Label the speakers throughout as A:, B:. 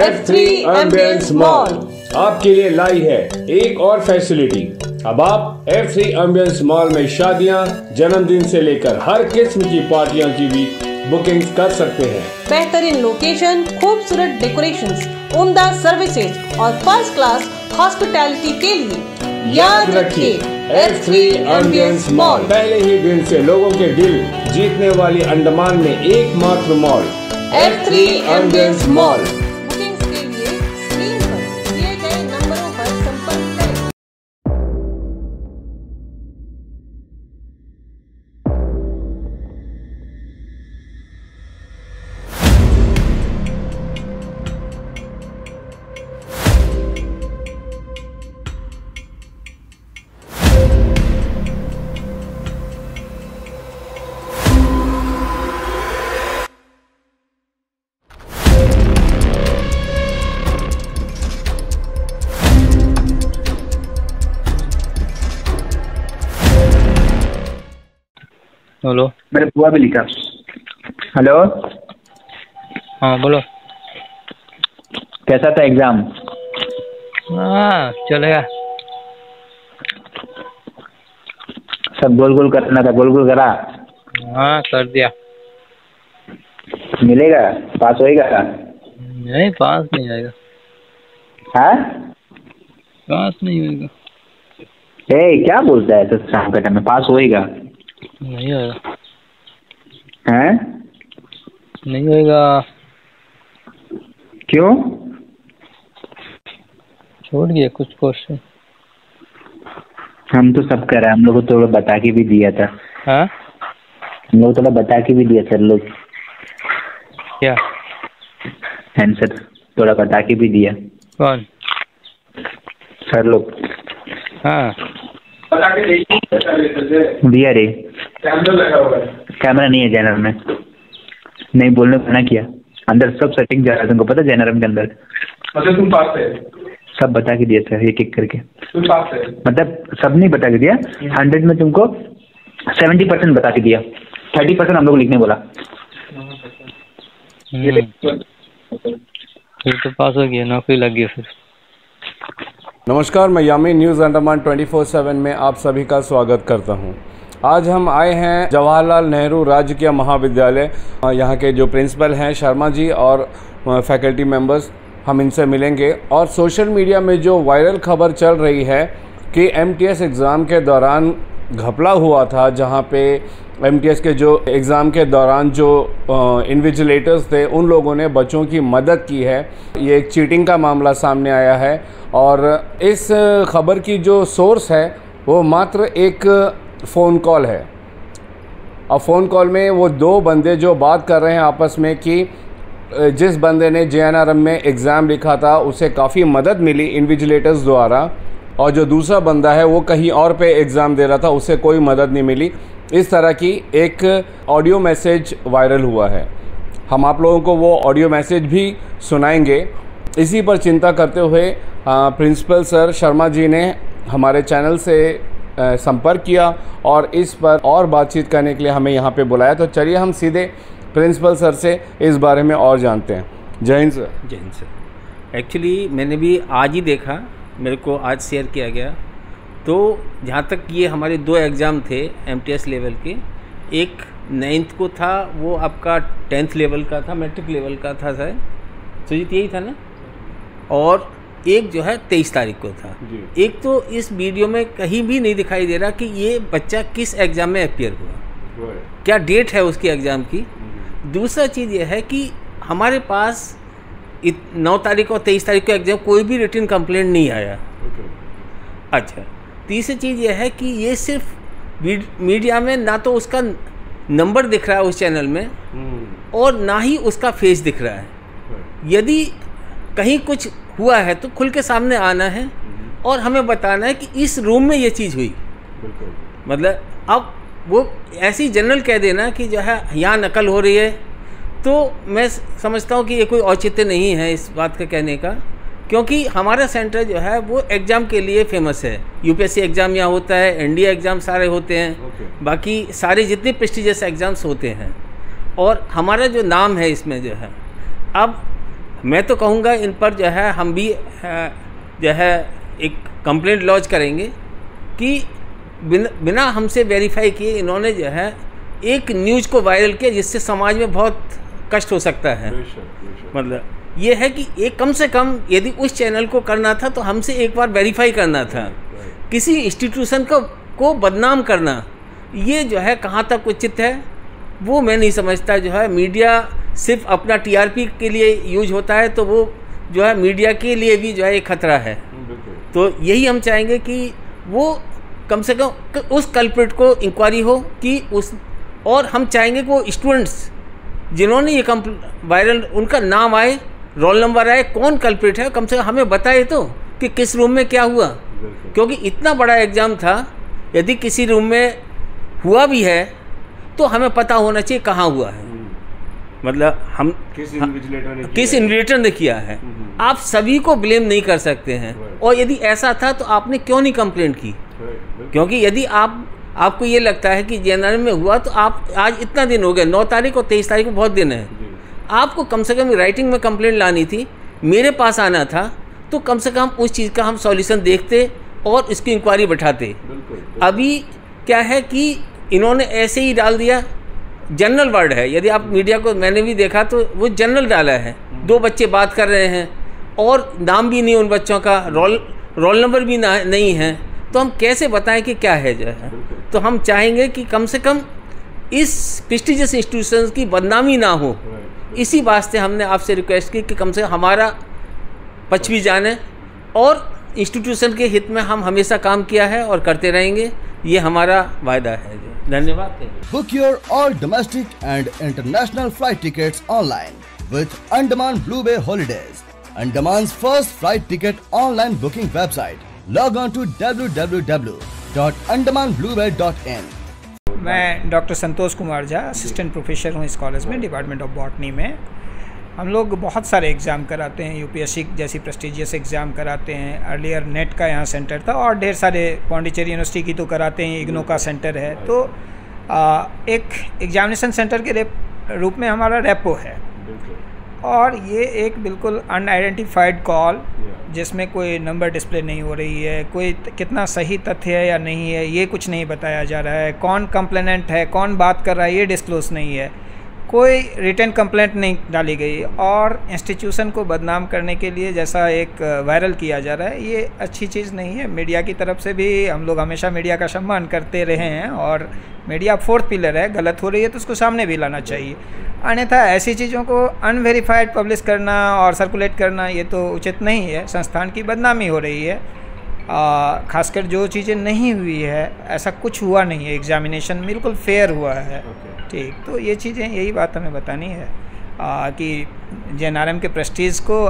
A: F3 ambience mall आपके लिए लाई है एक और फैसिलिटी। अब आप F3 एम्बियंस मॉल में शादियां, जन्मदिन से लेकर हर किस्म की पार्टियों की भी बुकिंग कर सकते हैं।
B: बेहतरीन लोकेशन, खूबसूरत डेकोरेशंस, उम्दा सर्विसेज और फर्स्ट क्लास हॉस्पिटैलिटी के लिए याद रखिए F3 एम्बियंस मॉल।
A: पहले ही दिन से लोगों के दिल जीतने वाली अंडमान में एकमात्र mall
B: F3 ambience mall. Bookings के लिए स्क्रीन पर दिए गए नंबरों पर संपर्क करें।
C: हेलो,
D: मेरे बुआ भी लिखा। हेलो,
C: हाँ बोलो।
D: कैसा था एग्जाम?
C: हाँ चलेगा।
D: सब गोल गोल करना था, गोल गोल करा?
C: हाँ कर दिया।
D: मिलेगा? पास होएगा?
C: नहीं, पास नहीं आएगा।
D: हाँ?
C: पास नहीं होएगा।
D: क्या बोलता है तो शाम के टाइम में पास होएगा?
C: नहीं होएगा।
D: हैं?
C: नहीं होएगा।
D: क्यों?
C: छोड़ दिया कुछ क्वेश्चन।
D: हम तो सब कर रहे हैं, हम लोग को थोड़ा बता के भी दिया था।
C: हाँ?
D: हम लोग थोड़ा बता के भी दिया सर लोग।
C: क्या
D: आंसर थोड़ा बता के भी दिया।
C: कौन?
D: सर लोग।
C: हाँ
D: दिया रे। कैमरा नहीं है जनरल में, नहीं बोलने को मना किया। अंदर सब सेटिंग जा रहा है, तुमको पता जनरल के अंदर।
E: मतलब तुम पास है?
D: सब बता के दिया सर, एक एक करके।
E: तुम पास है?
D: मतलब सब नहीं बता के दिया, 100 में तुमको 70% बता के दिया, 30% हम लोग लिखने बोला।
C: फिर तो पास हो गया, नौकरी लग गई फिर।
A: नमस्कार, मैं यामी न्यूज़ अंडमान 24/7 में आप सभी का स्वागत करता हूं। आज हम आए हैं जवाहरलाल नेहरू राजकीय महाविद्यालय। यहां के जो प्रिंसिपल हैं शर्मा जी और फैकल्टी मेंबर्स, हम इनसे मिलेंगे। और सोशल मीडिया में जो वायरल खबर चल रही है कि MTS एग्ज़ाम के दौरान घपला हुआ था, जहां पे MTS के जो एग्ज़ाम के दौरान जो इन्विजिलेटर्स थे उन लोगों ने बच्चों की मदद की है। ये एक चीटिंग का मामला सामने आया है और इस खबर की जो सोर्स है वो मात्र एक फ़ोन कॉल है। और फ़ोन कॉल में वो दो बंदे जो बात कर रहे हैं आपस में कि जिस बंदे ने JNRM में एग्ज़ाम लिखा था उसे काफ़ी मदद मिली इन्विजिलेटर्स द्वारा, और जो दूसरा बंदा है वो कहीं और पे एग्ज़ाम दे रहा था, उसे कोई मदद नहीं मिली। इस तरह की एक ऑडियो मैसेज वायरल हुआ है। हम आप लोगों को वो ऑडियो मैसेज भी सुनाएंगे। इसी पर चिंता करते हुए प्रिंसिपल सर शर्मा जी ने हमारे चैनल से संपर्क किया और इस पर और बातचीत करने के लिए हमें यहाँ पे बुलाया। तो चलिए हम सीधे प्रिंसिपल सर से इस बारे में और जानते हैं। जय हिंद सर।
F: जय हिंद सर। एक्चुअली मैंने भी आज ही देखा, मेरे को आज शेयर किया गया। तो जहाँ तक ये हमारे 2 एग्ज़ाम थे MTS लेवल के, एक 9th को था, वो आपका 10th लेवल का था, मैट्रिक लेवल का था सर सुजीत, यही था ना। और एक जो है 23 तारीख को था। एक तो इस वीडियो में कहीं भी नहीं दिखाई दे रहा कि ये बच्चा किस एग्ज़ाम में अपीयर हुआ, क्या डेट है उसकी एग्ज़ाम की। दूसरा चीज़ ये है कि हमारे पास 9 तारीख और 23 तारीख को एग्ज़ाम कोई भी रिटन कंप्लेंट नहीं आया। अच्छा, तीसरी चीज़ ये है कि ये सिर्फ मीडिया में ना तो उसका नंबर दिख रहा है उस चैनल में और ना ही उसका फेस दिख रहा है। यदि कहीं कुछ हुआ है तो खुल के सामने आना है और हमें बताना है कि इस रूम में ये चीज़ हुई। मतलब अब वो ऐसी जनरल कह देना कि जो है यहाँ नकल हो रही है, तो मैं समझता हूँ कि ये कोई औचित्य नहीं है इस बात का कहने का, क्योंकि हमारा सेंटर जो है वो एग्ज़ाम के लिए फेमस है। UPSC एग्ज़ाम यहाँ होता है, NDA एग्ज़ाम सारे होते हैं, बाकी सारे जितने प्रेस्टिजियस एग्ज़ाम्स होते हैं, और हमारा जो नाम है इसमें जो है। अब मैं तो कहूँगा इन पर जो है हम भी जो है एक कंप्लेंट लॉन्च करेंगे कि बिना हमसे वेरीफाई किए इन्होंने जो है एक न्यूज़ को वायरल किया, जिससे समाज में बहुत कष्ट हो सकता है। मतलब ये है कि एक कम से कम यदि उस चैनल को करना था तो हमसे एक बार वेरीफाई करना था। किसी इंस्टीट्यूशन को बदनाम करना ये जो है कहाँ तक उचित है वो मैं नहीं समझता। जो है मीडिया सिर्फ अपना टीआरपी के लिए यूज होता है तो वो जो है मीडिया के लिए भी जो है एक खतरा है। तो यही हम चाहेंगे कि वो कम से कम उस कल्प्रिट को इंक्वायरी हो कि उस, और हम चाहेंगे कि वो स्टूडेंट्स जिन्होंने ये वायरल उनका नाम आए, रोल नंबर आए, कौन कल्प्रिट है, कम से कम हमें बताए तो कि किस रूम में क्या हुआ। क्योंकि इतना बड़ा एग्ज़ाम था, यदि किसी रूम में हुआ भी है तो हमें पता होना चाहिए कहाँ हुआ है। मतलब हम किस इन्विजिलेटर ने किया है। आप सभी को ब्लेम नहीं कर सकते हैं। और यदि ऐसा था तो आपने क्यों नहीं कंप्लेंट की? क्योंकि यदि आपको ये लगता है कि जेएनआरएम में हुआ तो आप आज इतना दिन हो गया, 9 तारीख और 23 तारीख को बहुत दिन है, आपको कम से कम राइटिंग में कंप्लेंट लानी थी, मेरे पास आना था, तो कम से कम उस चीज़ का हम सॉल्यूशन देखते और इसकी इंक्वायरी बैठाते। अभी क्या है कि इन्होंने ऐसे ही डाल दिया, जनरल वर्ड है। यदि आप मीडिया को, मैंने भी देखा तो वो जनरल डाला है, 2 बच्चे बात कर रहे हैं और नाम भी नहीं उन बच्चों का, रोल नंबर भी नहीं है, तो हम कैसे बताएं कि क्या है जो है। तो हम चाहेंगे कि कम से कम इस प्रेस्टिजियस इंस्टीट्यूशंस की बदनामी ना हो। इसी वास्ते हमने आपसे रिक्वेस्ट की कि कम से कम हमारा पक्ष भी जाने, और इंस्टीट्यूशन के हित में हम हमेशा काम किया है और करते रहेंगे, ये हमारा वायदा है। धन्यवाद।
G: Book your all domestic and international flight tickets online with Andaman Blue Bay Holidays, Andaman's first flight ticket online booking website. Log on to www.andamanbluebay.in।
H: मैं doctor Santosh Kumar Jha, assistant professor हूँ इस कॉलेज में, डिपार्टमेंट ऑफ बॉटनी में। हम लोग बहुत सारे exam कराते हैं, यूपीएससी जैसी प्रेस्टिजियस एग्ज़ाम कराते हैं। अर्लियर नेट का यहाँ सेंटर था और ढेर सारे पौंडीचेरी यूनिवर्सिटी की तो कराते हैं, इग्नो का सेंटर है। तो एक एग्जामिनेशन सेंटर के रूप में हमारा रेपो है, और ये एक बिल्कुल अनआइडेंटिफाइड कॉल जिसमें कोई नंबर डिस्प्ले नहीं हो रही है, कोई कितना सही तथ्य है या नहीं है ये कुछ नहीं बताया जा रहा है, कौन कंप्लेनेंट है, कौन बात कर रहा है ये डिस्क्लोज नहीं है, कोई रिटन कंप्लेंट नहीं डाली गई, और इंस्टीट्यूशन को बदनाम करने के लिए जैसा एक वायरल किया जा रहा है, ये अच्छी चीज़ नहीं है। मीडिया की तरफ से भी हम लोग हमेशा मीडिया का सम्मान करते रहे हैं, और मीडिया 4th पिलर है। गलत हो रही है तो उसको सामने भी लाना चाहिए, अन्यथा ऐसी चीज़ों को अनवेरीफाइड पब्लिश करना और सर्कुलेट करना ये तो उचित नहीं है। संस्थान की बदनामी हो रही है, खासकर जो चीज़ें नहीं हुई है, ऐसा कुछ हुआ नहीं है, एग्जामिनेशन बिल्कुल फेयर हुआ है। ठीक, तो ये चीज़ें, यही बात हमें बतानी है कि जेएनआरएम के प्रेस्टीज को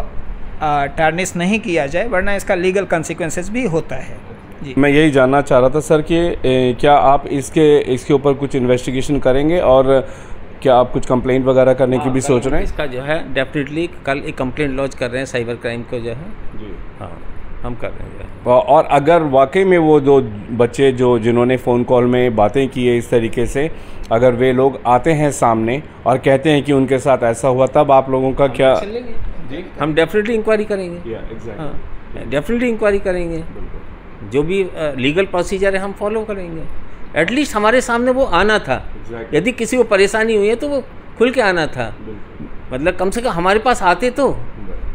H: टार्निश नहीं किया जाए, वरना इसका लीगल कंसिक्वेंसेस भी होता है। जी,
A: मैं यही जानना चाह रहा था सर कि क्या आप इसके ऊपर कुछ इन्वेस्टिगेशन करेंगे, और क्या आप कुछ कंप्लेंट वगैरह करने की भी सोच रहे हैं?
F: इसका जो है डेफिनेटली कल एक कंप्लेंट लॉन्च कर रहे हैं साइबर क्राइम को जो है जी, हाँ हम कर रहे हैं।
A: और अगर वाकई में वो 2 बच्चे जिन्होंने फ़ोन कॉल में बातें की है इस तरीके से, अगर वे लोग आते हैं सामने और कहते हैं कि उनके साथ ऐसा हुआ, तब आप लोगों का क्या?
F: हम डेफिनेटली इंक्वायरी करेंगे। हाँ, डेफिनेटली इंक्वायरी करेंगे, जो भी लीगल प्रोसीजर है हम फॉलो करेंगे। एटलीस्ट हमारे सामने वो आना था। यदि किसी को परेशानी हुई है तो वो खुल के आना था। मतलब कम से कम हमारे पास आते तो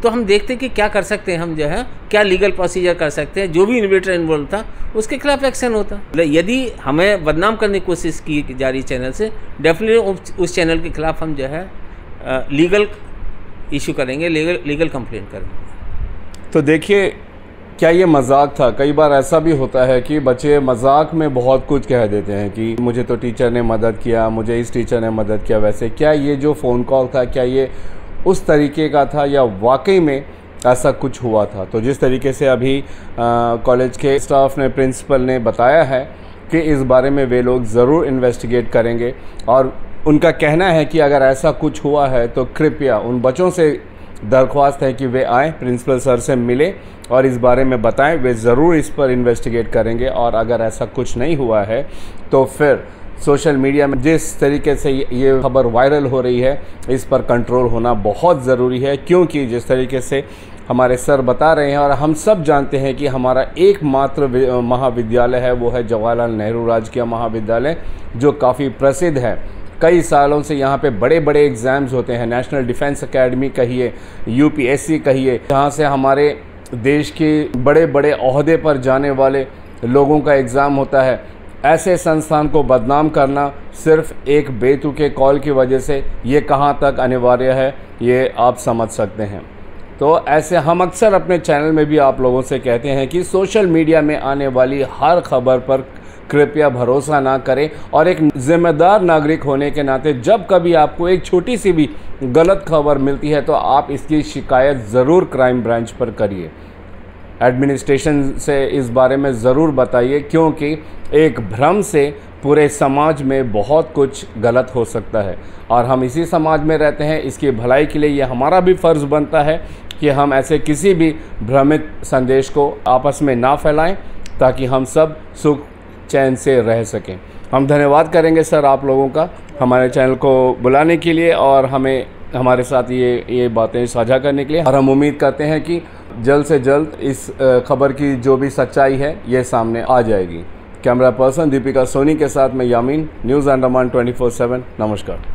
F: हम देखते कि क्या कर सकते हैं, हम जो है क्या लीगल प्रोसीजर कर सकते हैं। जो भी इन्वेटर इन्वॉल्व था उसके खिलाफ एक्शन होता। यदि हमें बदनाम करने की कोशिश की जा रही चैनल से, डेफिनेटली उस चैनल के खिलाफ हम जो है लीगल इशू करेंगे, लीगल कंप्लेंट करेंगे।
A: तो देखिए, क्या ये मजाक था? कई बार ऐसा भी होता है कि बच्चे मजाक में बहुत कुछ कह देते हैं कि मुझे तो टीचर ने मदद किया, मुझे इस टीचर ने मदद किया। वैसे क्या ये जो फ़ोन कॉल था, क्या ये उस तरीके का था या वाकई में ऐसा कुछ हुआ था? तो जिस तरीके से अभी कॉलेज के स्टाफ ने, प्रिंसिपल ने बताया है कि इस बारे में वे लोग ज़रूर इन्वेस्टिगेट करेंगे, और उनका कहना है कि अगर ऐसा कुछ हुआ है तो कृपया उन बच्चों से दरख्वास्त है कि वे आएँ, प्रिंसिपल सर से मिले और इस बारे में बताएं। वे ज़रूर इस पर इन्वेस्टिगेट करेंगे और अगर ऐसा कुछ नहीं हुआ है तो फिर सोशल मीडिया में जिस तरीके से ये खबर वायरल हो रही है, इस पर कंट्रोल होना बहुत ज़रूरी है, क्योंकि जिस तरीके से हमारे सर बता रहे हैं और हम सब जानते हैं कि हमारा एकमात्र महाविद्यालय है वो है जवाहरलाल नेहरू राजकीय महाविद्यालय, जो काफ़ी प्रसिद्ध है। कई सालों से यहाँ पे बड़े बड़े एग्ज़ाम्स होते हैं, नेशनल डिफेंस एकेडमी कहिए, यूपीएससी कहिए, जहाँ से हमारे देश के बड़े बड़े ओहदे पर जाने वाले लोगों का एग्ज़ाम होता है। ऐसे संस्थान को बदनाम करना सिर्फ एक बेतुके कॉल की वजह से ये कहाँ तक अनिवार्य है, ये आप समझ सकते हैं। तो ऐसे हम अक्सर अपने चैनल में भी आप लोगों से कहते हैं कि सोशल मीडिया में आने वाली हर खबर पर कृपया भरोसा ना करें और एक जिम्मेदार नागरिक होने के नाते जब कभी आपको एक छोटी सी भी गलत खबर मिलती है तो आप इसकी शिकायत ज़रूर क्राइम ब्रांच पर करिए। एडमिनिस्ट्रेशन से इस बारे में ज़रूर बताइए, क्योंकि एक भ्रम से पूरे समाज में बहुत कुछ गलत हो सकता है और हम इसी समाज में रहते हैं। इसकी भलाई के लिए ये हमारा भी फ़र्ज़ बनता है कि हम ऐसे किसी भी भ्रमित संदेश को आपस में ना फैलाएं, ताकि हम सब सुख चैन से रह सकें। हम धन्यवाद करेंगे सर आप लोगों का हमारे चैनल को बुलाने के लिए और हमें हमारे साथ ये बातें साझा करने के लिए, और हम उम्मीद करते हैं कि जल्द से जल्द इस खबर की जो भी सच्चाई है ये सामने आ जाएगी। कैमरा पर्सन दीपिका सोनी के साथ मैं यामीन, न्यूज़ अंडमान 24/7। नमस्कार।